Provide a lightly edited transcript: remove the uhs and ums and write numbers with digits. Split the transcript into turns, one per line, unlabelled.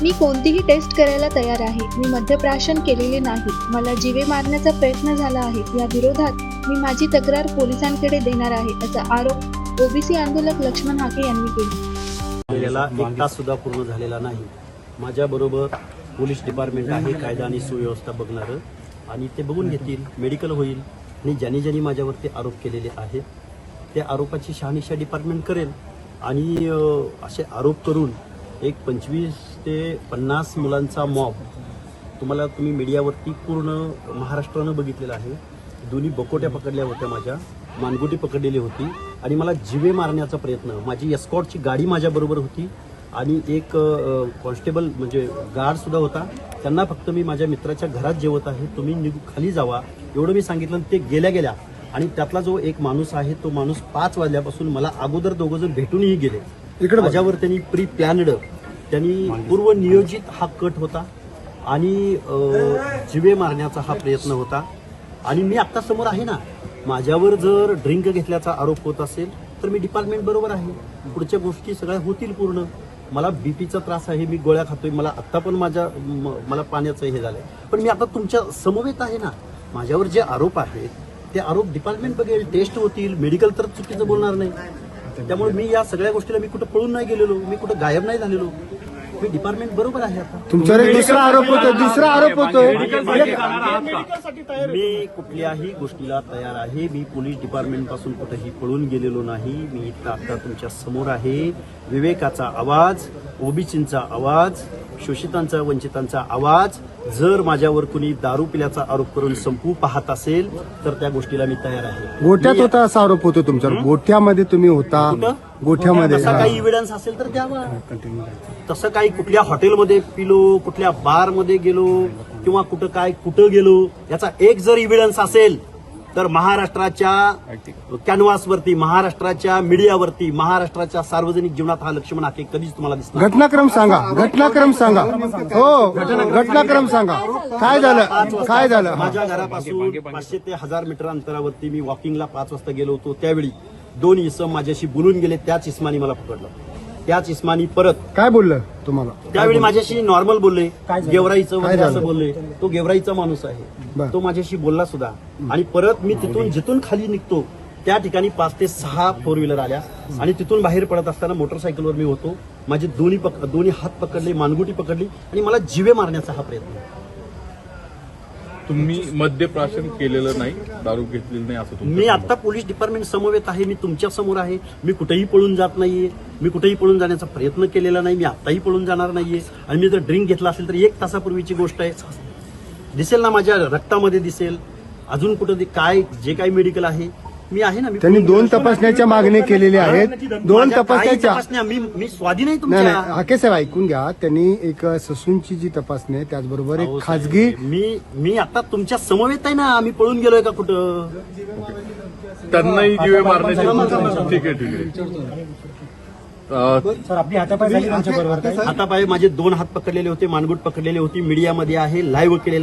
मी कोणतीही टेस्ट करायला तयार आहे. मी मद्यप्राशन केलेले नाही. मला जीवे मारण्याचा प्रयत्न झाला आहे. या विरोधात मी माझी तक्रार पोलिसांकडे देणार आहे, असा आरोप ओबीसी आंदोलक लक्ष्मण हाके यांनी केला.
याला 1 तास सुद्धा पूर्ण झालेला नाही. माझ्याबरोबर पोलीस डिपार्टमेंट आहे, कायदा आणि सुव्यवस्था बघणारं, आणि ते बघून घेतील, मेडिकल होईल, आणि ज्यांनी माझ्यावरती आरोप केलेले आहेत त्या आरोपाची शहानिशा डिपार्टमेंट करेल. आणि असे आरोप करून एक 25 ते 50 मुलांचा मॉब तुम्ही मीडियावरती पूर्ण महाराष्ट्रानं बघितलेला आहे. दोन्ही बकोट्या पकडल्या होत्या, माझ्या मानगुटी पकडलेली होती, आणि मला जीवे मारण्याचा प्रयत्न. माझी एस्कॉर्टची गाडी माझ्याबरोबर होती, आणि एक कॉन्स्टेबल म्हणजे गार्डसुद्धा होता. त्यांना फक्त मी माझ्या मित्राच्या घरात जेवत आहे, तुम्ही खाली जावा एवढं मी सांगितलं. ते गेल्या आणि त्यातला जो एक माणूस आहे तो माणूस 5 वाजल्यापासून मला अगोदर 2 जण भेटूनही गेले. माझ्यावर त्यांनी प्री प्लॅन्ड, त्यांनी पूर्व नियोजित हा कट होता, आणि जीवे मारण्याचा हा प्रयत्न होता. आणि मी आत्ता समोर आहे ना, माझ्यावर जर ड्रिंक घेतल्याचा आरोप होत असेल तर मी डिपार्टमेंट बरोबर आहे. पुढच्या गोष्टी सगळ्या होतील पूर्ण. मला बीपीचा त्रास आहे, मी गोळ्या खातोय, मला आत्ता पण मला पाण्याचं हे झालंय. पण मी आता तुमच्या समवेत आहे ना. माझ्यावर जे आरोप आहेत ते आरोप डिपार्टमेंट बघेल, टेस्ट होतील, मेडिकल तर चुकीचं बोलणार नाही. त्यामुळे मी या सगळ्या गोष्टीला मी कुठं पळून नाही गेलेलो, मी कुठं गायब नाही झालेलो. मी डिपार्टमेंट बरोबर आहे. आता
तुमच्यावर एक दुसरा आरोप होतोय.
मी कुठल्याही गोष्टीला तयार आहे. मी पोलीस डिपार्टमेंट पासून कुठेही पळून गेलेलो नाही. मी इथं आता तुमच्या समोर आहे. विवेकाचा आवाज, ओबीसींचा आवाज, शोषितांचा, वंचितांचा आवाज. जर माझ्यावर कुणी दारू पिल्याचा आरोप करून संपवू पाहत असेल तर त्या गोष्टीला मी तयार आहे.
गोठ्यात होता असा आरोप होतो तुमच्यावर. गोठ्यामध्ये तुम्ही होता. गोठ्यामध्ये
तसा काही इव्हिडन्स असेल तर द्यावा. तसं काही कुठल्या हॉटेलमध्ये पिलो, कुठल्या बारमध्ये गेलो, किंवा कुठं गेलो, याचा एक जर इव्हिडन्स असेल तर महाराष्ट्राच्या कॅनव्हासवरती, महाराष्ट्राच्या मीडियावरती, महाराष्ट्राच्या सार्वजनिक जीवनात हा लक्ष्मण हाके कधीच तुम्हाला दिसणार.
घटनाक्रम सांगा. हो, घटनाक्रम सांगा. काय झालं?
माझ्या घरापासून 500 ते 1000 मीटर अंतरावरती मी वॉकिंगला 5 वाजता गेलो होतो. त्यावेळी 2 इसम माझ्याशी बोलून गेले. त्याच इस्मानी मला पकडलं. त्याच इस्मानी परत
काय बोललं तुम्हाला?
त्यावेळी माझ्याशी नॉर्मल बोलले, गेवराईचं वगैरे असं बोलले. तो गेवराईचा माणूस आहे, तो माझ्याशी बोलला सुद्धा. आणि परत मी जिथून खाली निघतो त्या ठिकाणी 5 ते 6 4 व्हीलर आल्या, आणि तिथून बाहेर पडत असताना मोटरसायकलवर मी होतो. माझे दोन्ही हात पकडले, मानगुटी पकडली, आणि मला जीवे मारण्याचा हा प्रयत्न.
तुम्ही मद्यप्राशन केलेलं नाही, दारू घेतलेली नाही असं
मी आता पोलीस डिपार्टमेंट समवेत आहे. मी तुमच्या समोर आहे. मी कुठेही पळून जात नाहीये. मी कुठेही पळून जाण्याचा प्रयत्न केलेला नाही. मी आताही पळून जाणार नाहीये. आणि मी जर ड्रिंक घेतला असेल तर 1 तासापूर्वीची गोष्ट आहे. दिसेल ना, माझ्या रक्तामध्ये दिसेल. अजून कुठं जे काही मेडिकल आहे मी आहे ना.
त्यांनी 2 तपासण्याच्या मागणी केलेल्या आहेत. 2 तपासण्याच्या.
मी स्वाधीन आहे
नाही,
तुमच्या.
हाके साहेब ऐकून घ्या. त्यांनी एक ससूनची जी तपासणी आहे त्याचबरोबर एक खाजगी.
मी आता तुमच्या समवेत आहे ना. मी पळून गेलोय का कुठं?
त्यांनाही जीवे मारण्याचे. ठीक आहे.
सर, आपली हातापाय
हातापाय माझे 2 हात पकडलेले होते, मानगुट पकडलेली होती. मीडियामध्ये आहे, लाईव्ह केलेला